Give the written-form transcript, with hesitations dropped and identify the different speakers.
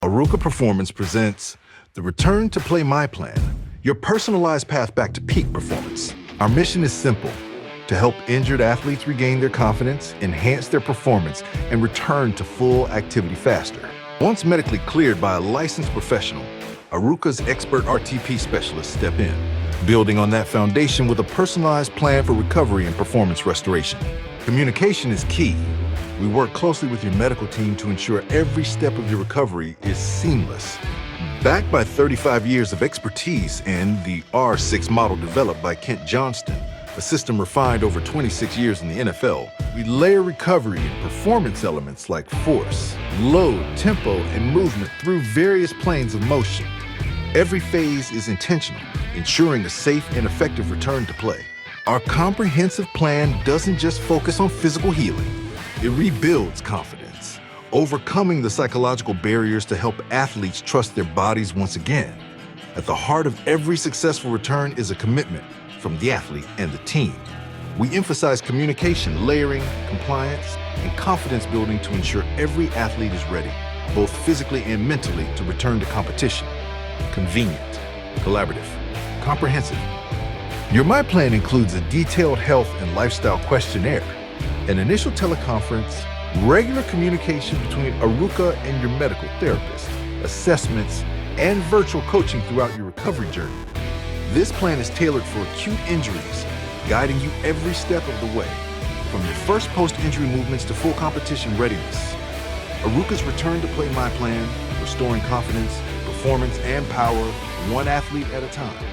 Speaker 1: Aruka Performance presents the Return to Play MyPlan, your personalized path back to peak performance. Our mission is simple: to help injured athletes regain their confidence, enhance their performance, and return to full activity faster. Once medically cleared by a licensed professional, Aruka's expert RTP specialists step in, building on that foundation with a personalized plan for recovery and performance restoration. Communication is key. We work closely with your medical team to ensure every step of your recovery is seamless. Backed by 35 years of expertise and the R6 model developed by Johnston, a system refined over 26 years in the NFL, we layer recovery and performance elements like force, load, tempo, and movement through various planes of motion. Every phase is intentional, ensuring a safe and effective return to play. Our comprehensive plan doesn't just focus on physical healing. It rebuilds confidence, overcoming the psychological barriers to help athletes trust their bodies once again. At the heart of every successful return is a commitment from the athlete and the team. We emphasize communication, layering, compliance, and confidence building to ensure every athlete is ready, both physically and mentally, to return to competition. Convenient, collaborative, comprehensive. Your MyPlan includes a detailed health and lifestyle questionnaire, an initial teleconference, regular communication between Aruka and your medical therapist, assessments, and virtual coaching throughout your recovery journey. This plan is tailored for acute injuries, guiding you every step of the way, from your first post-injury movements to full competition readiness. Aruka's Return to Play MyPlan, restoring confidence, performance, and power, one athlete at a time.